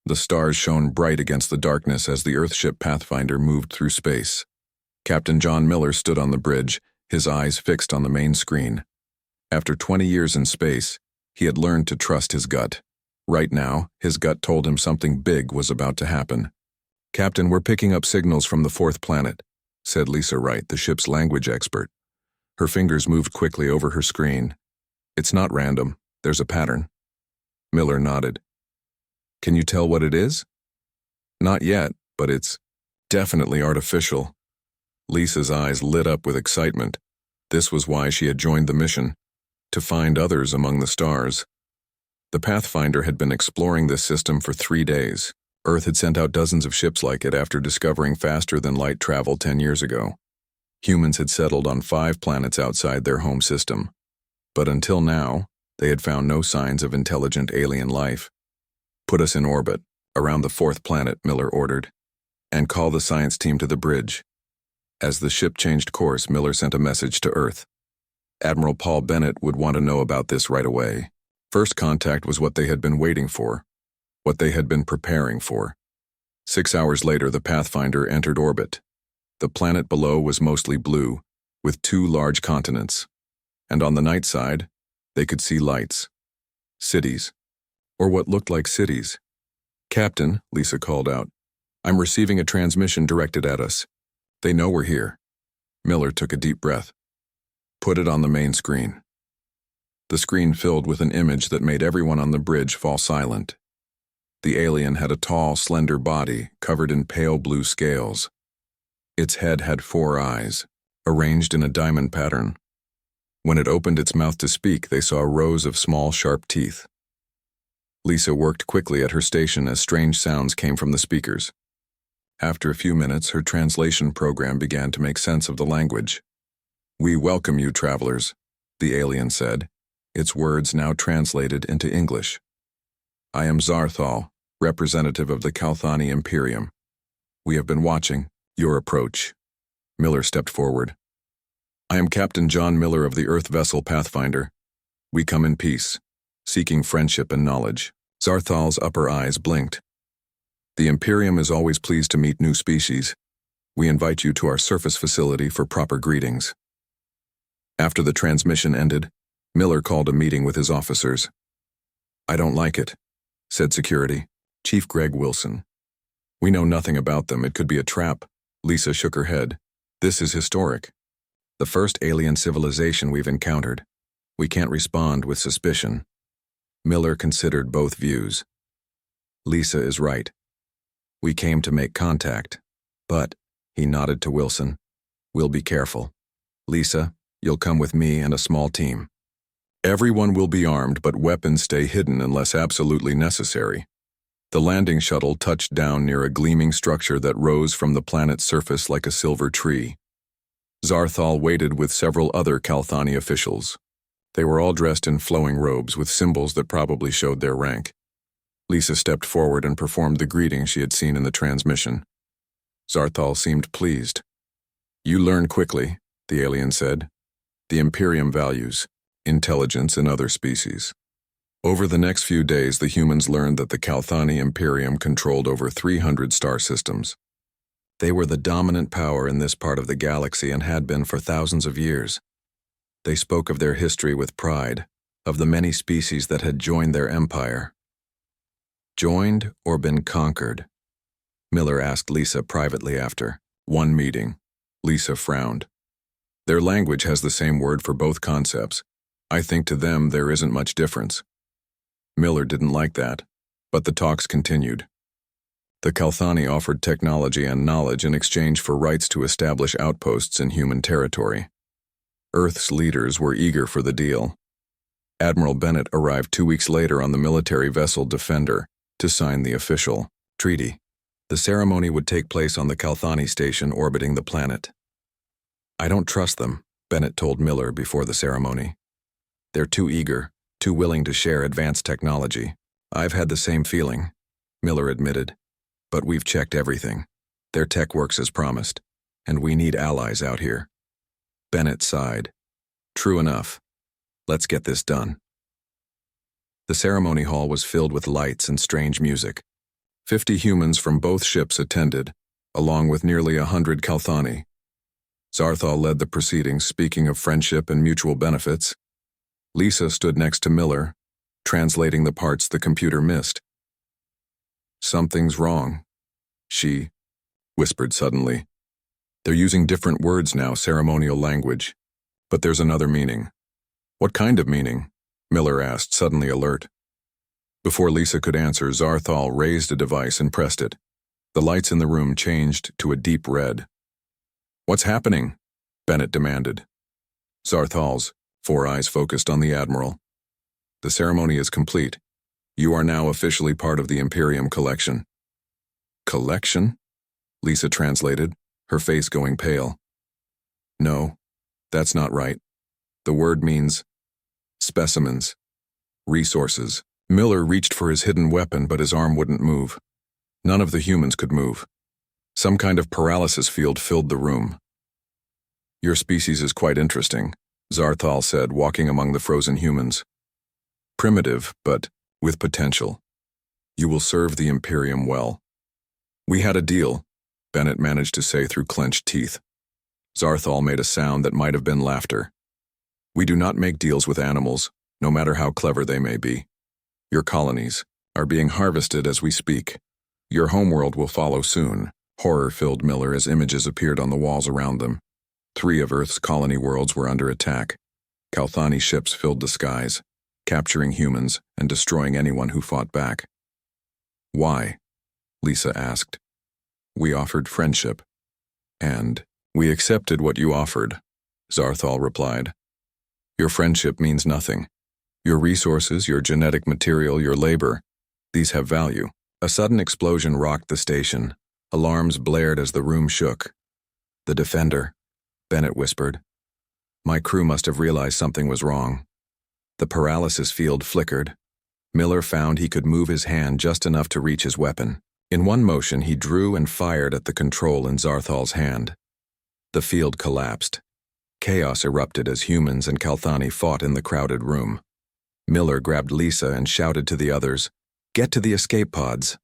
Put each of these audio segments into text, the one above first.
The stars shone bright against the darkness as the Earthship Pathfinder moved through space. Captain John Miller stood on the bridge, his eyes fixed on the main screen. After 20 years in space, he had learned to trust his gut. Right now, his gut told him something big was about to happen. "Captain, we're picking up signals from the fourth planet," said Lisa Wright, the ship's language expert. Her fingers moved quickly over her screen. "It's not random. There's a pattern." Miller nodded. "Can you tell what it is?" "Not yet, but it's definitely artificial." Lisa's eyes lit up with excitement. This was why she had joined the mission, to find others among the stars. The Pathfinder had been exploring this system for 3 days. Earth had sent out dozens of ships like it after discovering faster-than-light travel 10 years ago. Humans had settled on 5 planets outside their home system. But until now, they had found no signs of intelligent alien life. "Put us in orbit, around the 4th planet," Miller ordered, "and call the science team to the bridge." As the ship changed course, Miller sent a message to Earth. Admiral Paul Bennett would want to know about this right away. First contact was what they had been waiting for, what they had been preparing for. 6 hours later, the Pathfinder entered orbit. The planet below was mostly blue, with 2 large continents. And on the night side, they could see lights. Cities. Or what looked like cities. "Captain," Lisa called out, "I'm receiving a transmission directed at us. They know we're here." Miller took a deep breath. "Put it on the main screen." The screen filled with an image that made everyone on the bridge fall silent. The alien had a tall, slender body covered in pale blue scales. Its head had 4 eyes, arranged in a diamond pattern. When it opened its mouth to speak, they saw rows of small, sharp teeth. Lisa worked quickly at her station as strange sounds came from the speakers. After a few minutes, her translation program began to make sense of the language. "We welcome you, travelers," the alien said, its words now translated into English. "I am Zarthal, representative of the Kthani Imperium. We have been watching your approach." Miller stepped forward. "I am Captain John Miller of the Earth vessel Pathfinder. We come in peace, seeking friendship and knowledge." Zarthal's upper eyes blinked. "The Imperium is always pleased to meet new species. We invite you to our surface facility for proper greetings." After the transmission ended, Miller called a meeting with his officers. "I don't like it," said Security, Chief Greg Wilson. "We know nothing about them. It could be a trap." Lisa shook her head. "This is historic. The first alien civilization we've encountered. We can't respond with suspicion." Miller considered both views. "Lisa is right. We came to make contact. But," he nodded to Wilson, "we'll be careful. Lisa, you'll come with me and a small team. Everyone will be armed, but weapons stay hidden unless absolutely necessary." The landing shuttle touched down near a gleaming structure that rose from the planet's surface like a silver tree. Zarthal waited with several other Kthani officials. They were all dressed in flowing robes with symbols that probably showed their rank. Lisa stepped forward and performed the greeting she had seen in the transmission. Zarthal seemed pleased. "You learn quickly," the alien said. "The Imperium values intelligence in other species." Over the next few days, the humans learned that the Kthani Imperium controlled over 300 star systems. They were the dominant power in this part of the galaxy and had been for thousands of years. They spoke of their history with pride, of the many species that had joined their empire. "Joined or been conquered?" Miller asked Lisa privately after one meeting. Lisa frowned. "Their language has the same word for both concepts. I think to them there isn't much difference." Miller didn't like that, but the talks continued. The Kthani offered technology and knowledge in exchange for rights to establish outposts in human territory. Earth's leaders were eager for the deal. Admiral Bennett arrived 2 weeks later on the military vessel Defender to sign the official treaty. The ceremony would take place on the Kthani station orbiting the planet. "I don't trust them," Bennett told Miller before the ceremony. "They're too eager, too willing to share advanced technology." "I've had the same feeling," Miller admitted. "But we've checked everything. Their tech works as promised, and we need allies out here." Bennett sighed. "True enough. Let's get this done." The ceremony hall was filled with lights and strange music. 50 humans from both ships attended, along with nearly 100 Kthani. Zarthal led the proceedings, speaking of friendship and mutual benefits. Lisa stood next to Miller, translating the parts the computer missed. "Something's wrong," she whispered suddenly. "They're using different words now, ceremonial language. But there's another meaning." "What kind of meaning?" Miller asked, suddenly alert. Before Lisa could answer, Zarthal raised a device and pressed it. The lights in the room changed to a deep red. "What's happening?" Bennett demanded. Zarthal's 4 eyes focused on the Admiral. "The ceremony is complete. You are now officially part of the Imperium collection." "Collection?" Lisa translated, her face going pale. "No, that's not right. The word means specimens, resources." Miller reached for his hidden weapon, but his arm wouldn't move. None of the humans could move. Some kind of paralysis field filled the room. "Your species is quite interesting," Zarthal said, walking among the frozen humans. "Primitive, but with potential. You will serve the Imperium well." "We had a deal," Bennett managed to say through clenched teeth. Zarthal made a sound that might have been laughter. "We do not make deals with animals, no matter how clever they may be. Your colonies are being harvested as we speak. Your homeworld will follow soon." Horror filled Miller as images appeared on the walls around them. 3 of Earth's colony worlds were under attack. Kthani ships filled the skies, capturing humans and destroying anyone who fought back. "Why?" Lisa asked. "We offered friendship. And we accepted what you offered," Zarthal replied. "Your friendship means nothing. Your resources, your genetic material, your labor, these have value." A sudden explosion rocked the station. Alarms blared as the room shook. "The Defender," Bennett whispered. "My crew must have realized something was wrong." The paralysis field flickered. Miller found he could move his hand just enough to reach his weapon. In one motion, he drew and fired at the control in Zarthal's hand. The field collapsed. Chaos erupted as humans and Kthani fought in the crowded room. Miller grabbed Lisa and shouted to the others, "Get to the escape pods."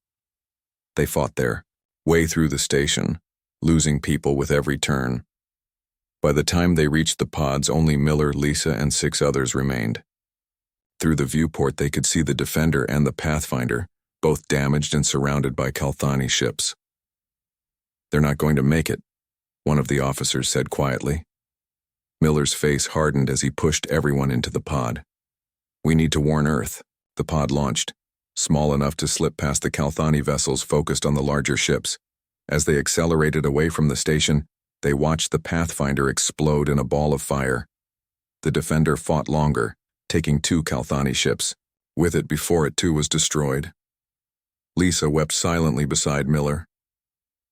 They fought their way through the station, losing people with every turn. By the time they reached the pods, only Miller, Lisa, and 6 others remained. Through the viewport, they could see the Defender and the Pathfinder, both damaged and surrounded by Kthani ships. "They're not going to make it," one of the officers said quietly. Miller's face hardened as he pushed everyone into the pod. "We need to warn Earth." The pod launched, small enough to slip past the Kthani vessels focused on the larger ships. As they accelerated away from the station, they watched the Pathfinder explode in a ball of fire. The Defender fought longer, taking 2 Kthani ships, with it before it too was destroyed. Lisa wept silently beside Miller.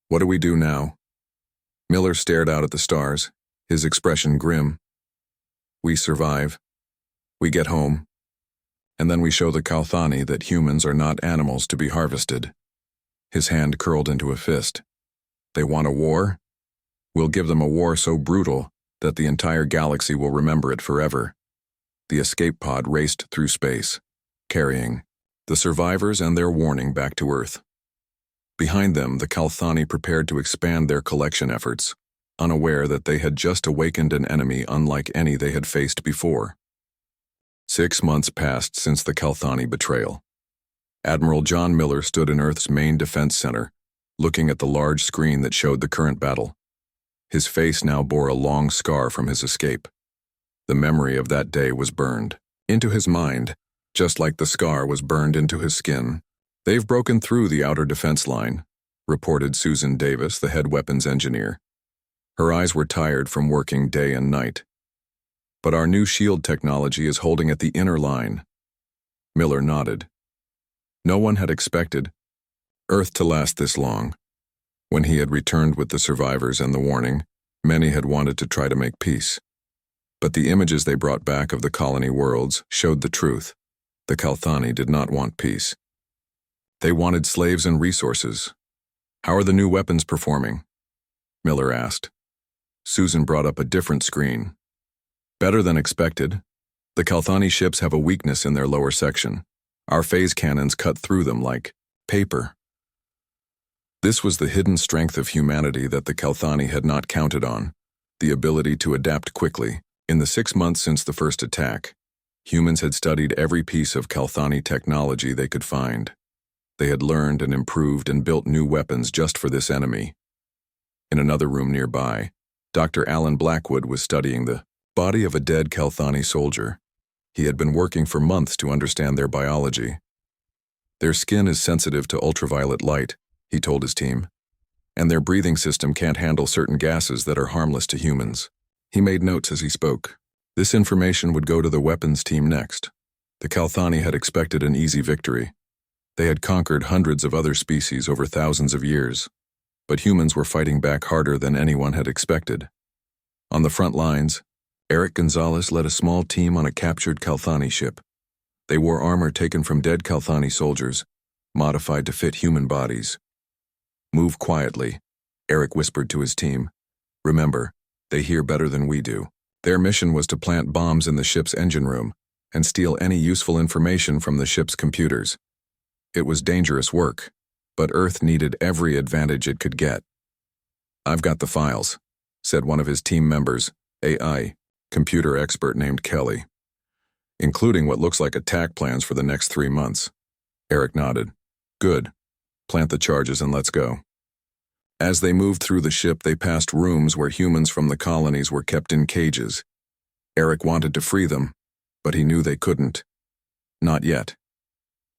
"What do we do now?" Miller stared out at the stars, his expression grim. "We survive. We get home. And then we show the Kthani that humans are not animals to be harvested." His hand curled into a fist. "They want a war? We'll give them a war so brutal that the entire galaxy will remember it forever." The escape pod raced through space, carrying the survivors and their warning back to Earth. Behind them, the Kthani prepared to expand their collection efforts, unaware that they had just awakened an enemy unlike any they had faced before. 6 months passed since the Kthani betrayal. Admiral John Miller stood in Earth's main defense center, looking at the large screen that showed the current battle. His face now bore a long scar from his escape. The memory of that day was burned into his mind, just like the scar was burned into his skin. "They've broken through the outer defense line," reported Susan Davis, the head weapons engineer. Her eyes were tired from working day and night. "But our new shield technology is holding at the inner line." Miller nodded. No one had expected Earth to last this long. When he had returned with the survivors and the warning, many had wanted to try to make peace. But the images they brought back of the colony worlds showed the truth. The Kthani did not want peace. They wanted slaves and resources. "How are the new weapons performing?" Miller asked. Susan brought up a different screen. "Better than expected. The Kthani ships have a weakness in their lower section. Our phase cannons cut through them like paper. This was the hidden strength of humanity that the Kthani had not counted on, the ability to adapt quickly. In the 6 months since the first attack, humans had studied every piece of Kthani technology they could find. They had learned and improved and built new weapons just for this enemy. In another room nearby, Dr. Alan Blackwood was studying the body of a dead Kthani soldier. He had been working for months to understand their biology. Their skin is sensitive to ultraviolet light, he told his team, and their breathing system can't handle certain gases that are harmless to humans. He made notes as he spoke. This information would go to the weapons team next. The Kthani had expected an easy victory. They had conquered hundreds of other species over thousands of years, but humans were fighting back harder than anyone had expected. On the front lines, Eric Gonzalez led a small team on a captured Kthani ship. They wore armor taken from dead Kthani soldiers, modified to fit human bodies. "Move quietly," Eric whispered to his team. "Remember, they hear better than we do." Their mission was to plant bombs in the ship's engine room and steal any useful information from the ship's computers. It was dangerous work, but Earth needed every advantage it could get. "I've got the files," said one of his team members, AI, computer expert named Kelly, "including what looks like attack plans for the next 3 months. Eric nodded. "Good. Plant the charges and let's go." As they moved through the ship, they passed rooms where humans from the colonies were kept in cages. Eric wanted to free them, but he knew they couldn't. Not yet.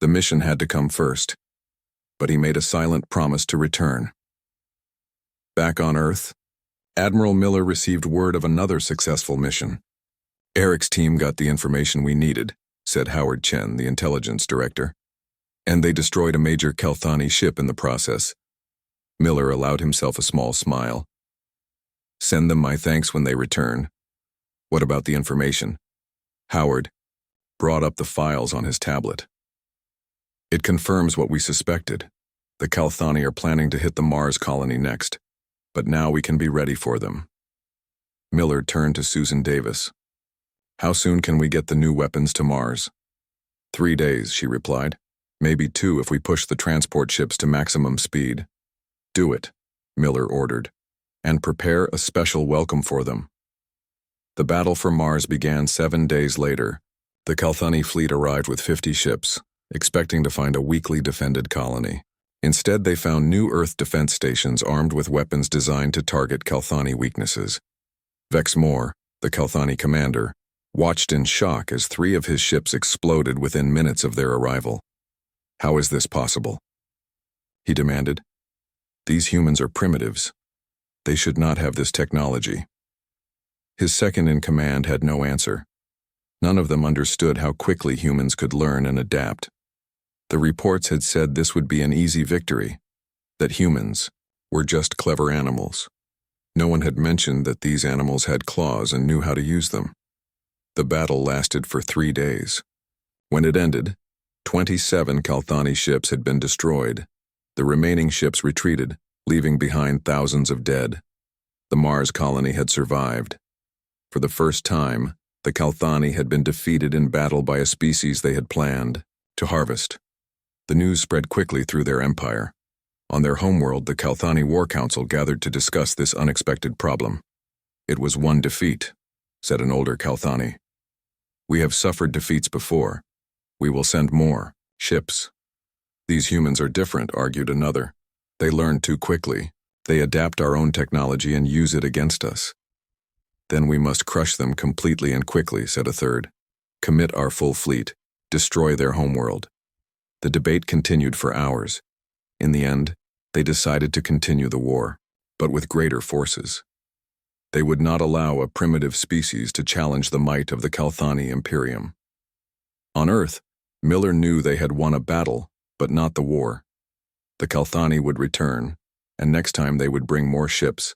The mission had to come first, but he made a silent promise to return. Back on Earth, Admiral Miller received word of another successful mission. "Eric's team got the information we needed," said Howard Chen, the intelligence director. "And they destroyed a major Kthani ship in the process." Miller allowed himself a small smile. "Send them my thanks when they return." "What about the information?" Howard brought up the files on his tablet. "It confirms what we suspected. The Kthani are planning to hit the Mars colony next, but now we can be ready for them." Miller turned to Susan Davis. "How soon can we get the new weapons to Mars?" 3 days, she replied. "Maybe 2 if we push the transport ships to maximum speed." "Do it," Miller ordered, "and prepare a special welcome for them." The battle for Mars began 7 days later. The Kthani fleet arrived with 50 ships, expecting to find a weakly defended colony. Instead, they found new Earth defense stations armed with weapons designed to target Kthani weaknesses. Vex Moore, the Kthani commander, watched in shock as 3 of his ships exploded within minutes of their arrival. "How is this possible?" he demanded. "These humans are primitives. They should not have this technology." His second-in-command had no answer. None of them understood how quickly humans could learn and adapt. The reports had said this would be an easy victory, that humans were just clever animals. No one had mentioned that these animals had claws and knew how to use them. The battle lasted for 3 days. When it ended, 27 Kthani ships had been destroyed. The remaining ships retreated, leaving behind thousands of dead. The Mars colony had survived. For the first time, the Kthani had been defeated in battle by a species they had planned to harvest. The news spread quickly through their empire. On their homeworld, the Kthani War Council gathered to discuss this unexpected problem. "It was one defeat," said an older Kthani. "We have suffered defeats before. We will send more ships." "These humans are different," argued another. "They learn too quickly. They adapt our own technology and use it against us." "Then we must crush them completely and quickly," said a third. "Commit our full fleet. Destroy their homeworld." The debate continued for hours. In the end, they decided to continue the war, but with greater forces. They would not allow a primitive species to challenge the might of the Kthani Imperium. On Earth, Miller knew they had won a battle, but not the war. The Kthani would return, and next time they would bring more ships.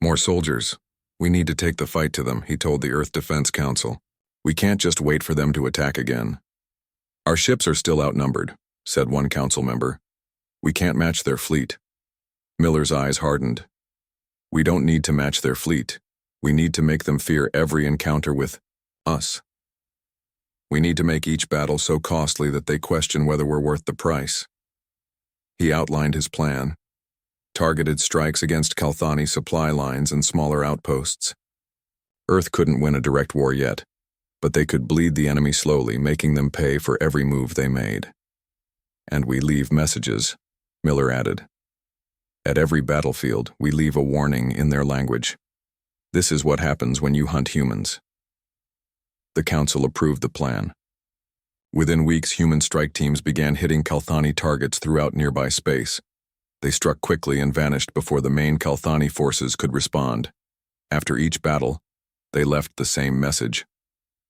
"More soldiers. We need to take the fight to them," he told the Earth Defense Council. "We can't just wait for them to attack again." "Our ships are still outnumbered," said one council member. "We can't match their fleet." Miller's eyes hardened. "We don't need to match their fleet. We need to make them fear every encounter with us. We need to make each battle so costly that they question whether we're worth the price." He outlined his plan. targeted strikes against Kthani supply lines and smaller outposts. Earth couldn't win a direct war yet, but they could bleed the enemy slowly, making them pay for every move they made. "And we leave messages," Miller added. "At every battlefield, we leave a warning in their language. This is what happens when you hunt humans." The Council approved the plan. Within weeks, human strike teams began hitting Kthani targets throughout nearby space. They struck quickly and vanished before the main Kthani forces could respond. After each battle, they left the same message.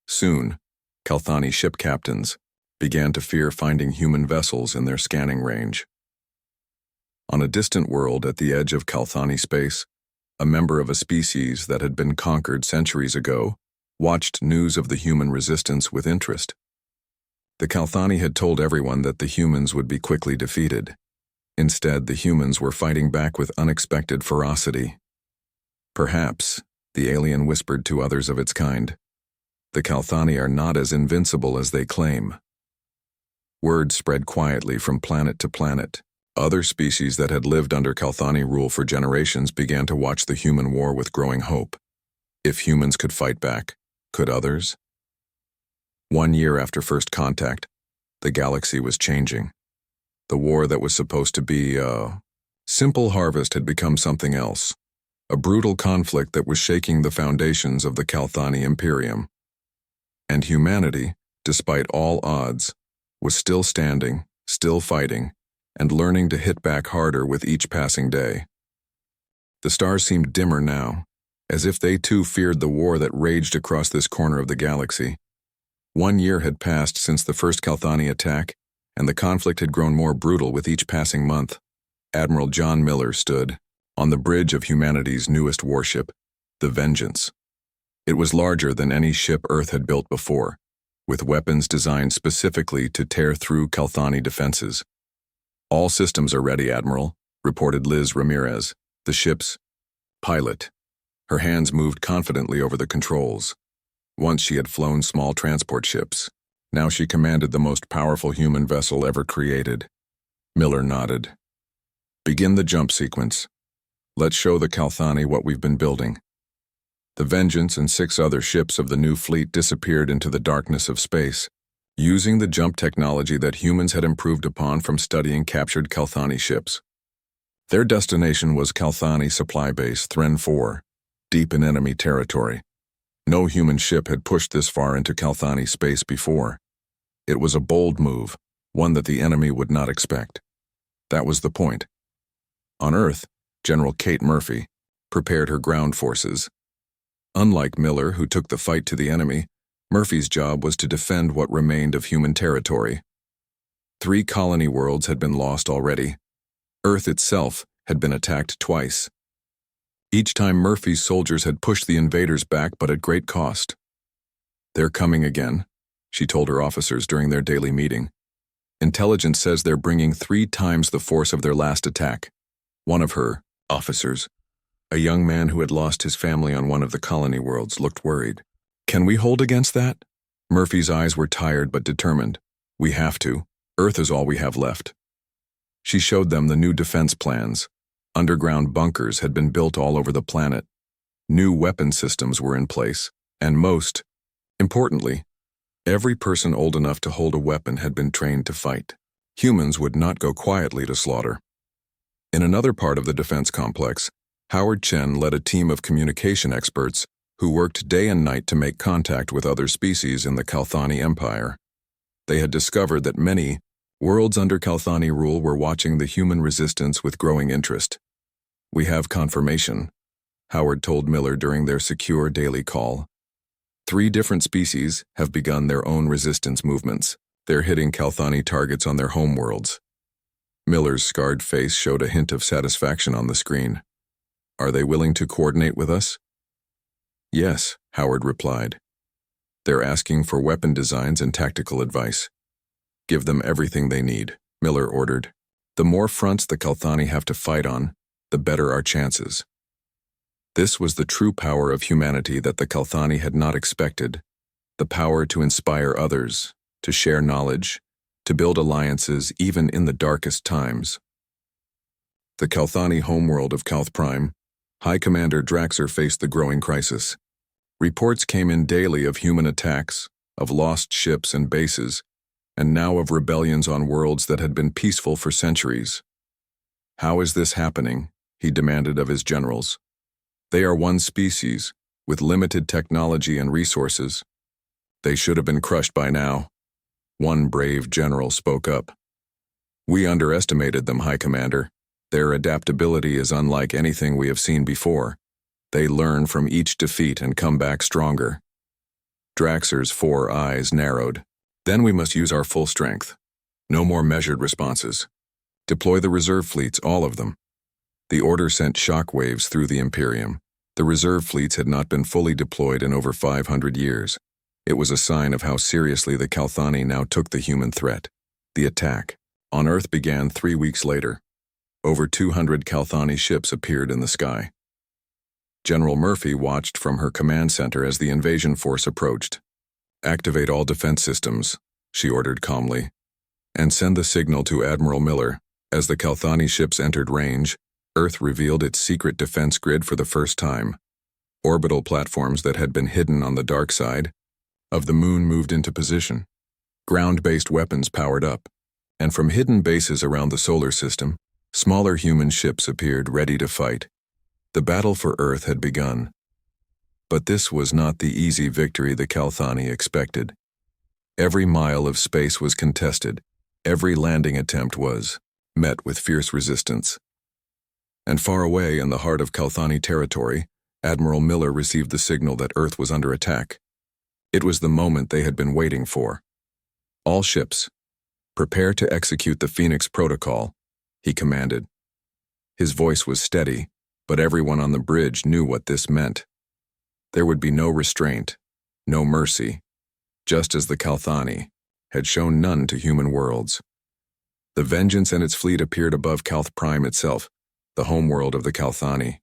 Soon, Kthani ship captains began to fear finding human vessels in their scanning range. On a distant world at the edge of Kthani space, a member of a species that had been conquered centuries ago watched news of the human resistance with interest. The Kthani had told everyone that the humans would be quickly defeated. Instead, the humans were fighting back with unexpected ferocity. "Perhaps," the alien whispered to others of its kind, "the Kthani are not as invincible as they claim." Word spread quietly from planet to planet. Other species that had lived under Kthani rule for generations began to watch the human war with growing hope. If humans could fight back, could others? 1 year after first contact, the galaxy was changing. The war that was supposed to be a simple harvest had become something else. A brutal conflict that was shaking the foundations of the Kthani Imperium. And humanity, despite all odds, was still standing, still fighting, and learning to hit back harder with each passing day. The stars seemed dimmer now, as if they too feared the war that raged across this corner of the galaxy. 1 year had passed since the first Kthani attack, and the conflict had grown more brutal with each passing month. Admiral John Miller stood on the bridge of humanity's newest warship, the Vengeance. It was larger than any ship Earth had built before, with weapons designed specifically to tear through Kthani defenses. "All systems are ready, Admiral," reported Liz Ramirez, the ship's pilot. Her hands moved confidently over the controls. Once she had flown small transport ships. Now she commanded the most powerful human vessel ever created. Miller nodded. "Begin the jump sequence. Let's show the Kthani what we've been building." The Vengeance and 6 other ships of the new fleet disappeared into the darkness of space, using the jump technology that humans had improved upon from studying captured Kthani ships. Their destination was Kthani supply base Thren 4, deep in enemy territory. No human ship had pushed this far into Kthani space before. It was a bold move, one that the enemy would not expect. That was the point. On Earth, General Kate Murphy prepared her ground forces. Unlike Miller, who took the fight to the enemy, Murphy's job was to defend what remained of human territory. 3 colony worlds had been lost already. Earth itself had been attacked twice. Each time Murphy's soldiers had pushed the invaders back, but at great cost. "They're coming again," she told her officers during their daily meeting. "Intelligence says they're bringing 3 times the force of their last attack." One of her officers, a young man who had lost his family on one of the colony worlds, looked worried. "Can we hold against that?" Murphy's eyes were tired but determined. "We have to. Earth is all we have left." She showed them the new defense plans. Underground bunkers had been built all over the planet. New weapon systems were in place, and most importantly, every person old enough to hold a weapon had been trained to fight. Humans would not go quietly to slaughter. In another part of the defense complex, Howard Chen led a team of communication experts who worked day and night to make contact with other species in the Kthani Empire. They had discovered that many worlds under Kthani rule were watching the human resistance with growing interest. "We have confirmation," Howard told Miller during their secure daily call. 3 different species have begun their own resistance movements. They're hitting Kthani targets on their homeworlds. Miller's scarred face showed a hint of satisfaction on the screen. "Are they willing to coordinate with us?" "Yes," Howard replied. "They're asking for weapon designs and tactical advice." "Give them everything they need," Miller ordered. "The more fronts the Kthani have to fight on, the better our chances." This was the true power of humanity that the Kthani had not expected, the power to inspire others, to share knowledge, to build alliances even in the darkest times. The Kthani homeworld of Calth Prime, High Commander Draxer faced the growing crisis. Reports came in daily of human attacks, of lost ships and bases, and now of rebellions on worlds that had been peaceful for centuries. "How is this happening?" he demanded of his generals. "They are one species, with limited technology and resources. They should have been crushed by now." One brave general spoke up. "We underestimated them, High Commander. Their adaptability is unlike anything we have seen before. They learn from each defeat and come back stronger." Draxer's 4 eyes narrowed. "Then we must use our full strength. No more measured responses. Deploy the reserve fleets, all of them." The order sent shockwaves through the Imperium. The reserve fleets had not been fully deployed in over 500 years. It was a sign of how seriously the Kthani now took the human threat. The attack on Earth began 3 weeks later. Over 200 Kthani ships appeared in the sky. General Murphy watched from her command center as the invasion force approached. "Activate all defense systems," she ordered calmly, "and send the signal to Admiral Miller." As the Kthani ships entered range, Earth revealed its secret defense grid for the first time. Orbital platforms that had been hidden on the dark side of the moon moved into position. Ground-based weapons powered up, and from hidden bases around the solar system, smaller human ships appeared ready to fight. The battle for Earth had begun. But this was not the easy victory the Kthani expected. Every mile of space was contested. Every landing attempt was met with fierce resistance. And far away in the heart of Kthani territory, Admiral Miller received the signal that Earth was under attack. It was the moment they had been waiting for. "All ships, prepare to execute the Phoenix Protocol," he commanded. His voice was steady, but everyone on the bridge knew what this meant. There would be no restraint, no mercy, just as the Kthani had shown none to human worlds. The Vengeance and its fleet appeared above Calth Prime itself, the homeworld of the Kthani.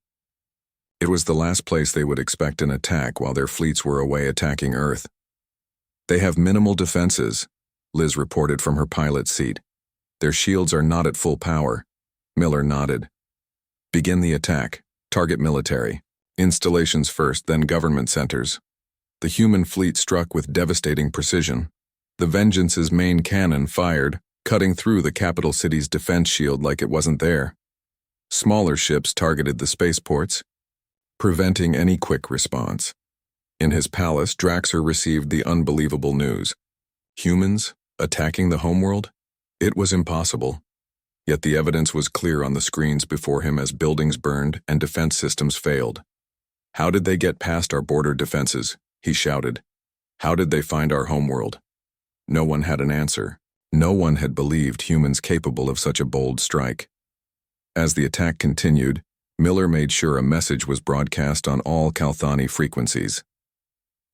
It was the last place they would expect an attack while their fleets were away attacking Earth. "They have minimal defenses," Liz reported from her pilot's seat. "Their shields are not at full power." Miller nodded. "Begin the attack. Target military. Installations first, then government centers." The human fleet struck with devastating precision. The Vengeance's main cannon fired, cutting through the capital city's defense shield like it wasn't there. Smaller ships targeted the spaceports, preventing any quick response. In his palace, Draxer received the unbelievable news. Humans attacking the homeworld? It was impossible. Yet the evidence was clear on the screens before him as buildings burned and defense systems failed. "How did they get past our border defenses?" he shouted. "How did they find our homeworld?" No one had an answer. No one had believed humans capable of such a bold strike. As the attack continued, Miller made sure a message was broadcast on all Kthani frequencies.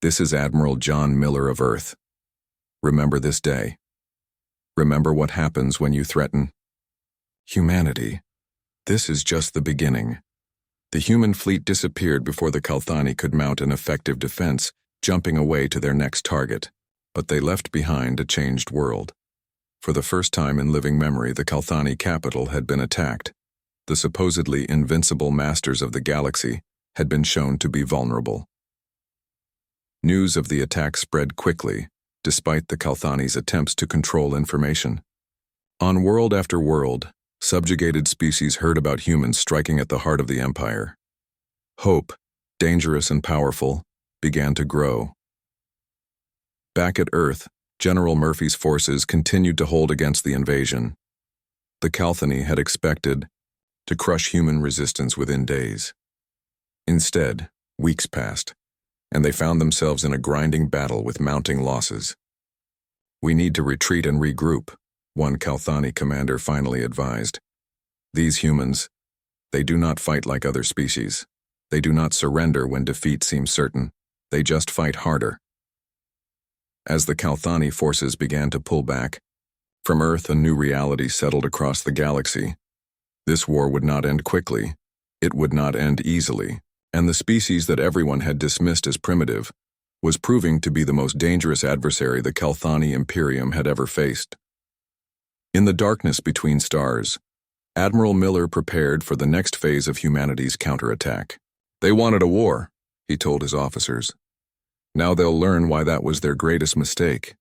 "This is Admiral John Miller of Earth. Remember this day. Remember what happens when you threaten humanity. This is just the beginning." The human fleet disappeared before the Kthani could mount an effective defense, jumping away to their next target. But they left behind a changed world. For the first time in living memory, the Kthani capital had been attacked. The supposedly invincible masters of the galaxy had been shown to be vulnerable. News of the attack spread quickly, despite the Kthani's attempts to control information. On world after world, subjugated species heard about humans striking at the heart of the Empire. Hope, dangerous and powerful, began to grow. Back at Earth, General Murphy's forces continued to hold against the invasion. The Kthani had expected to crush human resistance within days. Instead, weeks passed, and they found themselves in a grinding battle with mounting losses. "We need to retreat and regroup," one Kthani commander finally advised. "These humans, they do not fight like other species. They do not surrender when defeat seems certain. They just fight harder." As the Kthani forces began to pull back, from Earth a new reality settled across the galaxy. This war would not end quickly. It would not end easily, and the species that everyone had dismissed as primitive was proving to be the most dangerous adversary the Kthani Imperium had ever faced. In the darkness between stars, Admiral Miller prepared for the next phase of humanity's counterattack. They wanted a war, he told his officers. Now they'll learn why that was their greatest mistake.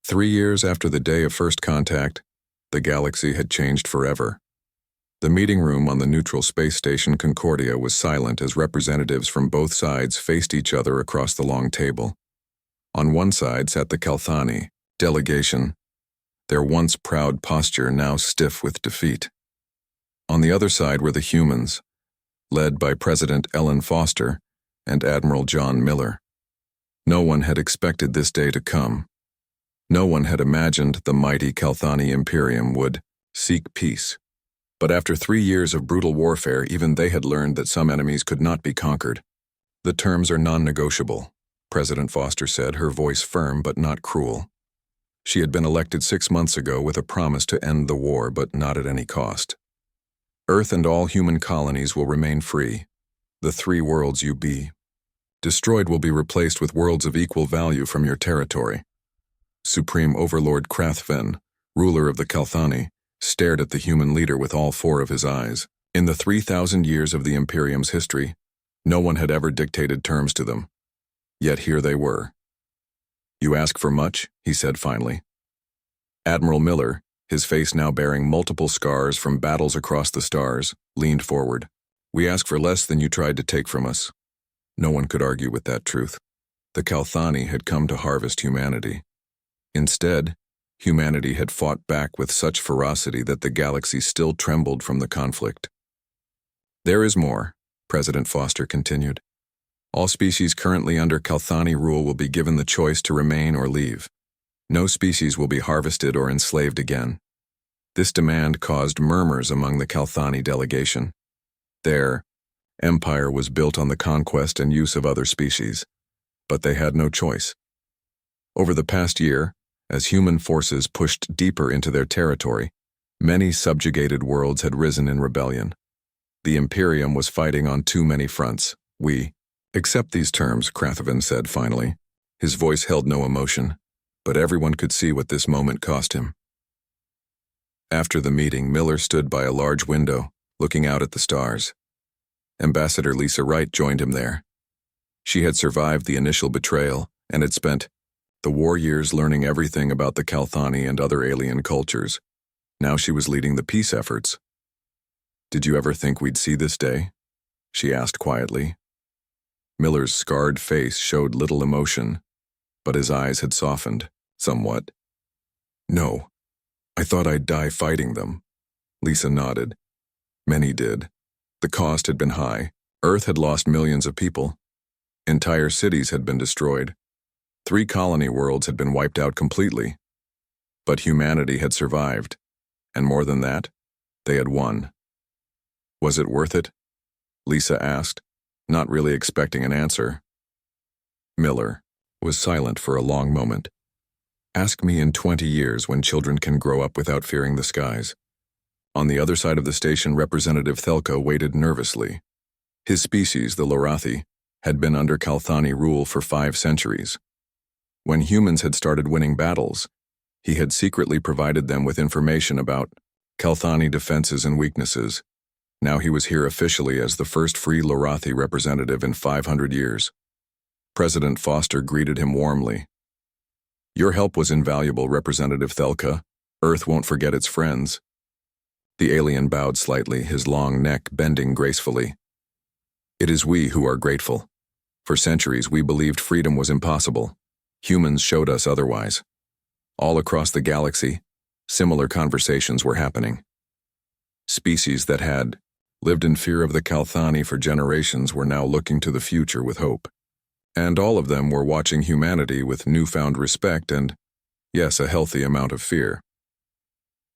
3 years after the day of first contact, the galaxy had changed forever. The meeting room on the neutral space station Concordia was silent as representatives from both sides faced each other across the long table. On one side sat the Kthani delegation, their once proud posture now stiff with defeat. On the other side were the humans, led by President Ellen Foster and Admiral John Miller. No one had expected this day to come. No one had imagined the mighty Kthani Imperium would seek peace. But after 3 years of brutal warfare, even they had learned that some enemies could not be conquered. The terms are non-negotiable, President Foster said, her voice firm but not cruel. She had been elected 6 months ago with a promise to end the war, but not at any cost. Earth and all human colonies will remain free. The 3 worlds you be destroyed will be replaced with worlds of equal value from your territory. Supreme Overlord Krathven, ruler of the Kthani, stared at the human leader with all 4 of his eyes. In the 3,000 years of the Imperium's history, no one had ever dictated terms to them. Yet here they were. You ask for much, he said finally. Admiral Miller, his face now bearing multiple scars from battles across the stars, leaned forward. We ask for less than you tried to take from us. No one could argue with that truth. The Kthani had come to harvest humanity. Instead, humanity had fought back with such ferocity that the galaxy still trembled from the conflict. There is more, President Foster continued. All species currently under Kthani rule will be given the choice to remain or leave. No species will be harvested or enslaved again. This demand caused murmurs among the Kthani delegation. Their empire was built on the conquest and use of other species, but they had no choice. Over the past year, as human forces pushed deeper into their territory, many subjugated worlds had risen in rebellion. The Imperium was fighting on too many fronts. We accept these terms, Krathven said finally. His voice held no emotion, but everyone could see what this moment cost him. After the meeting, Miller stood by a large window, looking out at the stars. Ambassador Lisa Wright joined him there. She had survived the initial betrayal and had spent the war years learning everything about the Kthani and other alien cultures. Now she was leading the peace efforts. Did you ever think we'd see this day? She asked quietly. Miller's scarred face showed little emotion, but his eyes had softened somewhat. No, I thought I'd die fighting them. Lisa nodded. Many did. The cost had been high. Earth had lost millions of people. Entire cities had been destroyed. 3 colony worlds had been wiped out completely. But humanity had survived, and more than that, they had won. Was it worth it? Lisa asked, not really expecting an answer. Miller was silent for a long moment. Ask me in 20 years when children can grow up without fearing the skies. On the other side of the station, Representative Thelka waited nervously. His species, the Lorathi, had been under Kthani rule for 5 centuries. When humans had started winning battles, he had secretly provided them with information about Kthani defenses and weaknesses. Now he was here officially as the first free Lorathi representative in 500 years. President Foster greeted him warmly. Your help was invaluable, Representative Thelka. Earth won't forget its friends. The alien bowed slightly, his long neck bending gracefully. It is we who are grateful. For centuries we believed freedom was impossible. Humans showed us otherwise. All across the galaxy, similar conversations were happening. Species that had lived in fear of the Kthani for generations were now looking to the future with hope. And all of them were watching humanity with newfound respect and, yes, a healthy amount of fear.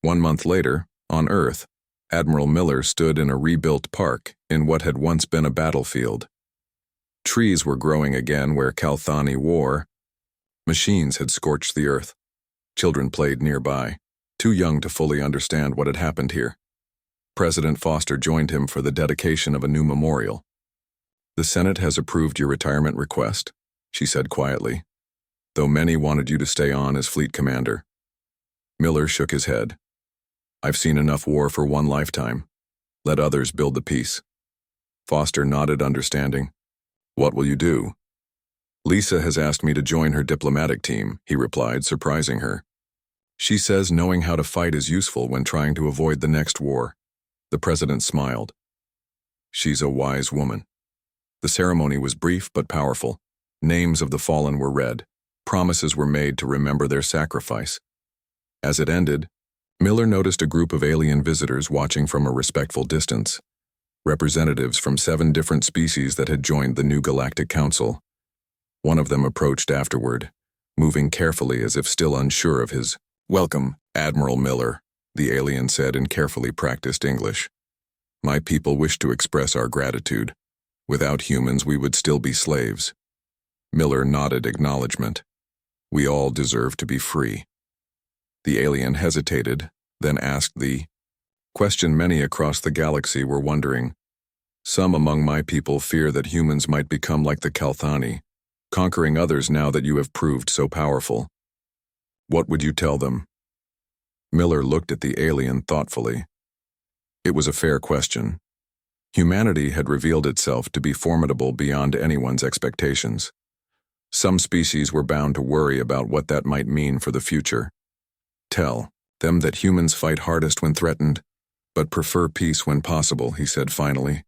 1 month later, on Earth, Admiral Miller stood in a rebuilt park in what had once been a battlefield. Trees were growing again where Kthani war. Machines had scorched the earth. Children played nearby, too young to fully understand what had happened here. President Foster joined him for the dedication of a new memorial. The Senate has approved your retirement request, she said quietly, though many wanted you to stay on as fleet commander. Miller shook his head. I've seen enough war for one lifetime. Let others build the peace. Foster nodded, understanding. What will you do? Lisa has asked me to join her diplomatic team, he replied, surprising her. She says knowing how to fight is useful when trying to avoid the next war. The president smiled. She's a wise woman. The ceremony was brief but powerful. Names of the fallen were read. Promises were made to remember their sacrifice. As it ended, Miller noticed a group of alien visitors watching from a respectful distance. Representatives from 7 different species that had joined the new Galactic Council. One of them approached afterward, moving carefully as if still unsure of his. "Welcome, Admiral Miller," the alien said in carefully practiced English. "My people wish to express our gratitude. Without humans, we would still be slaves." Miller nodded acknowledgement. "We all deserve to be free." The alien hesitated, then asked the question many across the galaxy were wondering. "Some among my people fear that humans might become like the Kthani, conquering others now that you have proved so powerful. What would you tell them?" Miller looked at the alien thoughtfully. It was a fair question. Humanity had revealed itself to be formidable beyond anyone's expectations. Some species were bound to worry about what that might mean for the future. "Tell them that humans fight hardest when threatened, but prefer peace when possible," he said finally.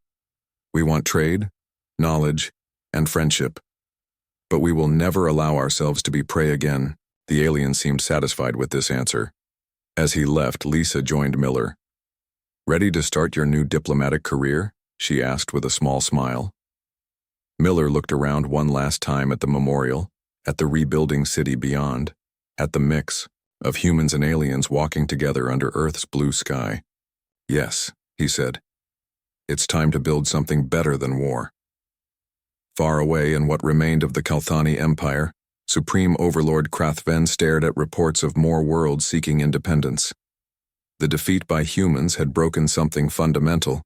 "We want trade, knowledge, and friendship. But we will never allow ourselves to be prey again." The alien seemed satisfied with this answer. As he left, Lisa joined Miller. "Ready to start your new diplomatic career?" she asked with a small smile. Miller looked around one last time at the memorial, at the rebuilding city beyond, at the mix of humans and aliens walking together under Earth's blue sky. "Yes," he said. "It's time to build something better than war." Far away in what remained of the Kthani Empire, Supreme Overlord Krathven stared at reports of more worlds seeking independence. The defeat by humans had broken something fundamental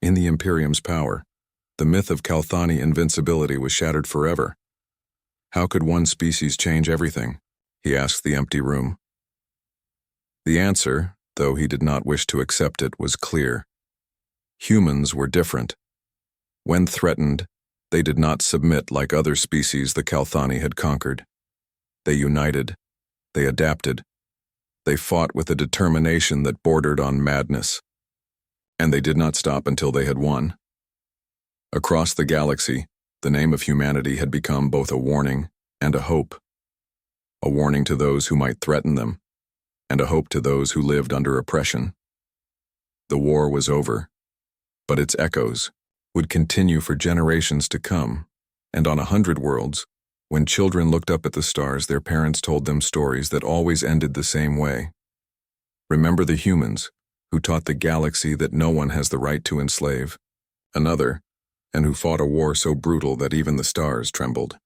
in the Imperium's power. The myth of Kthani invincibility was shattered forever. How could one species change everything? He asked the empty room. The answer, though he did not wish to accept it, was clear. Humans were different. When threatened, they did not submit like other species the Kthani had conquered. They united. They adapted. They fought with a determination that bordered on madness. And they did not stop until they had won. Across the galaxy, the name of humanity had become both a warning and a hope. A warning to those who might threaten them, and a hope to those who lived under oppression. The war was over, but its echoes would continue for generations to come, and on 100 worlds, when children looked up at the stars, their parents told them stories that always ended the same way. Remember the humans who taught the galaxy that no one has the right to enslave another, and who fought a war so brutal that even the stars trembled.